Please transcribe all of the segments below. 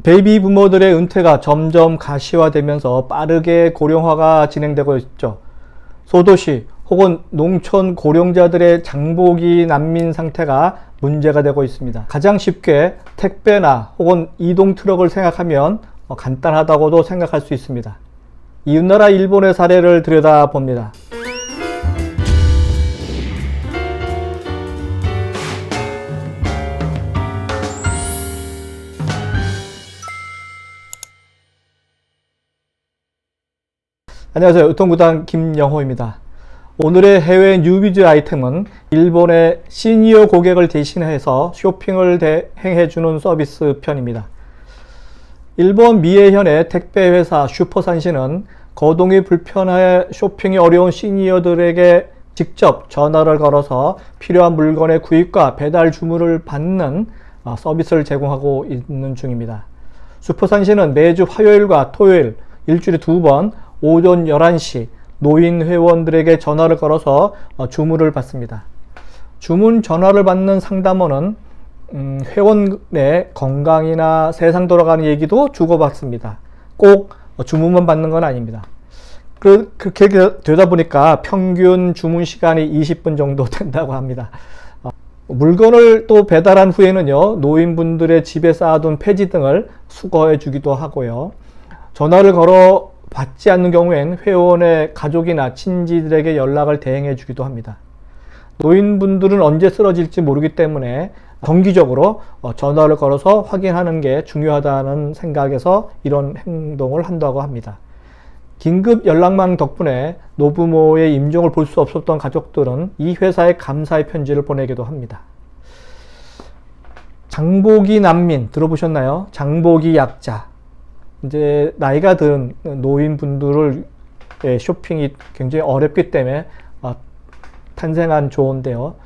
베이비 부모들의 은퇴가 점점 가시화되면서 빠르게 고령화가 진행되고 있죠. 소도시 혹은 농촌 고령자들의 장보기 난민 상태가 문제가 되고 있습니다. 가장 쉽게 택배나 혹은 이동 트럭을 생각하면 간단하다고도 생각할 수 있습니다. 이웃나라 일본의 사례를 들여다봅니다. 안녕하세요. 유통구단 김영호입니다. 오늘의 해외 뉴비즈 아이템은 일본의 시니어 고객을 대신해서 쇼핑을 대행해주는 서비스 편입니다. 일본 미에현의 택배회사 슈퍼산시는 거동이 불편해 쇼핑이 어려운 시니어들에게 직접 전화를 걸어서 필요한 물건의 구입과 배달 주문을 받는 서비스를 제공하고 있는 중입니다. 슈퍼산시는 매주 화요일과 토요일 일주일에 2번 오전 11시 노인 회원들에게 전화를 걸어서 주문을 받습니다. 주문 전화를 받는 상담원은 회원의 건강이나 세상 돌아가는 얘기도 주고받습니다. 꼭 주문만 받는 건 아닙니다. 그렇게 되다 보니까 평균 주문 시간이 20분 정도 된다고 합니다. 물건을 또 배달한 후에는요, 노인분들의 집에 쌓아둔 폐지 등을 수거해 주기도 하고요. 전화를 걸어 받지 않는 경우엔 회원의 가족이나 친지들에게 연락을 대행해 주기도 합니다. 노인분들은 언제 쓰러질지 모르기 때문에 정기적으로 전화를 걸어서 확인하는 게 중요하다는 생각에서 이런 행동을 한다고 합니다. 긴급 연락망 덕분에 노부모의 임종을 볼 수 없었던 가족들은 이 회사에 감사의 편지를 보내기도 합니다. 장보기 난민 들어보셨나요? 장보기 약자. 이제 나이가 든 노인분들을 쇼핑이 굉장히 어렵기 때문에 탄생한 조어인데요.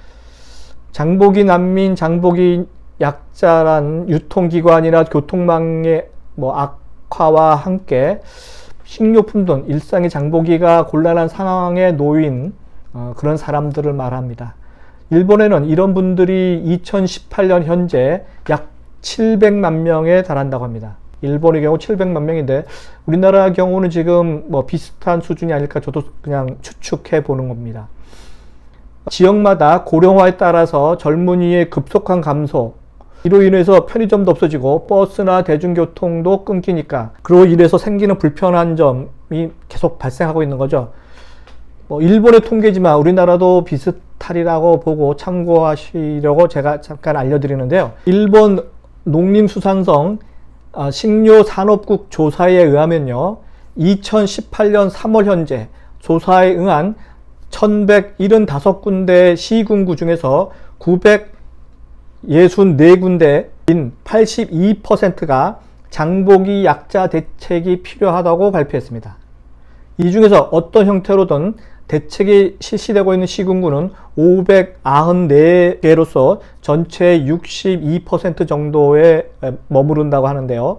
장보기 난민, 장보기 약자란 유통기관이나 교통망의 악화와 함께 식료품 등 일상의 장보기가 곤란한 상황에 놓인 그런 사람들을 말합니다. 일본에는 이런 분들이 2018년 현재 약 700만 명에 달한다고 합니다. 일본의 경우 700만 명인데 우리나라 경우는 지금 비슷한 수준이 아닐까 저도 그냥 추측해 보는 겁니다. 지역마다 고령화에 따라서 젊은이의 급속한 감소, 이로 인해서 편의점도 없어지고 버스나 대중교통도 끊기니까 그로 인해서 생기는 불편한 점이 계속 발생하고 있는 거죠. 일본의 통계지만 우리나라도 비슷하리라고 보고 참고하시려고 제가 잠깐 알려드리는데요. 일본 농림수산성 식료산업국 조사에 의하면요, 2018년 3월 현재 조사에 응한 1175군데 시군구 중에서 964군데인 82%가 장보기 약자 대책이 필요하다고 발표했습니다. 이 중에서 어떤 형태로든 대책이 실시되고 있는 시군구는 594개로서 전체의 62% 정도에 머무른다고 하는데요.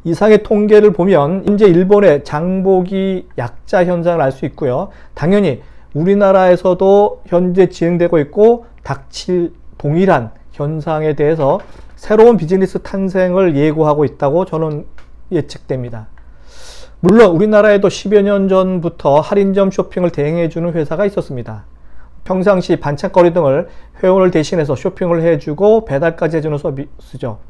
이상의 통계를 보면 이제 일본의 장보기 약자 현상을 알 수 있고요. 당연히 우리나라에서도 현재 진행되고 있고 닥칠 동일한 현상에 대해서 새로운 비즈니스 탄생을 예고하고 있다고 저는 예측됩니다. 물론 우리나라에도 10여 년 전부터 할인점 쇼핑을 대행해주는 회사가 있었습니다. 평상시 반찬거리 등을 회원을 대신해서 쇼핑을 해주고 배달까지 해주는 서비스죠.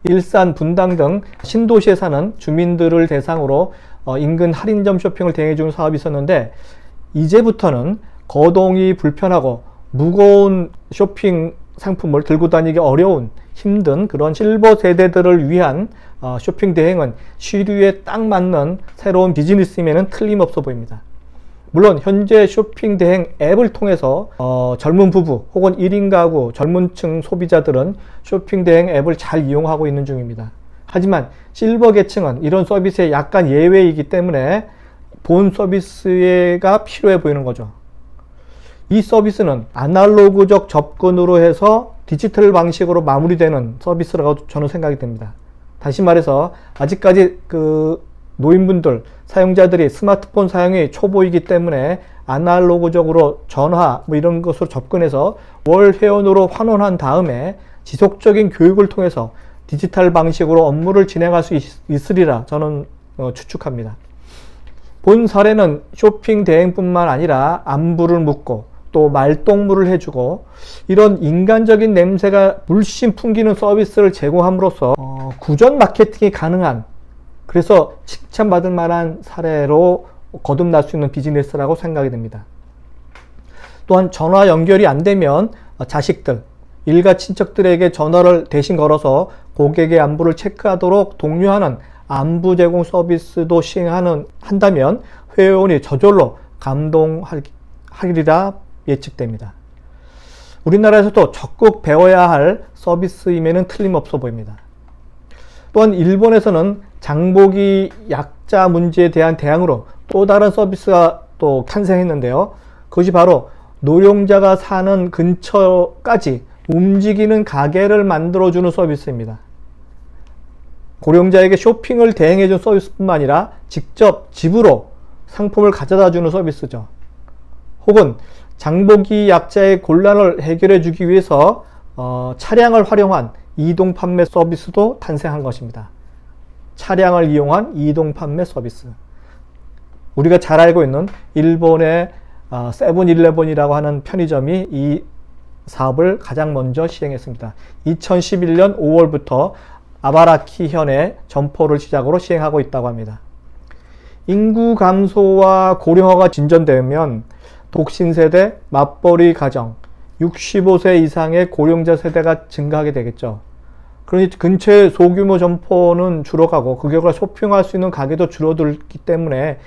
일산, 분당 등 신도시에 사는 주민들을 대상으로 인근 할인점 쇼핑을 대행해주는 사업이 있었는데 이제부터는 거동이 불편하고 무거운 쇼핑 상품을 들고 다니기 어려운 힘든 그런 실버 세대들을 위한 쇼핑 대행은 시류에 딱 맞는 새로운 비즈니스임에는 틀림없어 보입니다. 물론 현재 쇼핑 대행 앱을 통해서 젊은 부부 혹은 1인 가구 젊은 층 소비자들은 쇼핑 대행 앱을 잘 이용하고 있는 중입니다. 하지만 실버 계층은 이런 서비스에 약간 예외이기 때문에 본 서비스가 필요해 보이는 거죠. 이 서비스는 아날로그적 접근으로 해서 디지털 방식으로 마무리되는 서비스라고 저는 생각이 됩니다. 다시 말해서 아직까지 노인분들, 사용자들이 스마트폰 사용이 초보이기 때문에 아날로그적으로 전화 이런 것으로 접근해서 월 회원으로 환원한 다음에 지속적인 교육을 통해서 디지털 방식으로 업무를 진행할 수 있으리라 저는 추측합니다. 본 사례는 쇼핑 대행뿐만 아니라 안부를 묻고 또 말동무를 해주고 이런 인간적인 냄새가 물씬 풍기는 서비스를 제공함으로써 구전 마케팅이 가능한, 그래서 칭찬받을 만한 사례로 거듭날 수 있는 비즈니스라고 생각이 됩니다. 또한 전화 연결이 안 되면 자식들, 일가 친척들에게 전화를 대신 걸어서 고객의 안부를 체크하도록 독려하는 안부 제공 서비스도 한다면 회원이 저절로 감동하리라 예측됩니다. 우리나라에서도 적극 배워야 할 서비스임에는 틀림없어 보입니다. 또한 일본에서는 장보기 약자 문제에 대한 대안으로 또 다른 서비스가 또 탄생했는데요. 그것이 바로 노령자가 사는 근처까지 움직이는 가게를 만들어주는 서비스입니다. 고령자에게 쇼핑을 대행해준 서비스뿐만 아니라 직접 집으로 상품을 가져다주는 서비스죠. 혹은 장보기 약자의 곤란을 해결해주기 위해서 차량을 활용한 이동 판매 서비스도 탄생한 것입니다. 차량을 이용한 이동 판매 서비스. 우리가 잘 알고 있는 일본의 세븐일레븐이라고 하는 편의점이 이 사업을 가장 먼저 시행했습니다. 2011년 5월부터 아바라키 현에 점포를 시작으로 시행하고 있다고 합니다. 인구 감소와 고령화가 진전되면 독신 세대, 맞벌이 가정, 65세 이상의 고령자 세대가 증가하게 되겠죠. 그러니 근처의 소규모 점포는 줄어가고 그 결과 쇼핑할 수 있는 가게도 줄어들기 때문에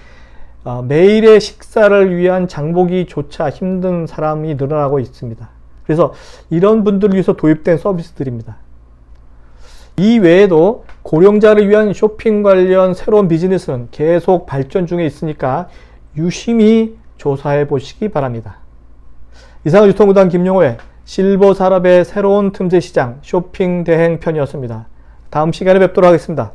매일의 식사를 위한 장보기조차 힘든 사람이 늘어나고 있습니다. 그래서 이런 분들을 위해서 도입된 서비스들입니다. 이 외에도 고령자를 위한 쇼핑 관련 새로운 비즈니스는 계속 발전 중에 있으니까 유심히 조사해 보시기 바랍니다. 이상은 유통구단 김용호의 실버 산업의 새로운 틈새 시장 쇼핑 대행 편이었습니다. 다음 시간에 뵙도록 하겠습니다.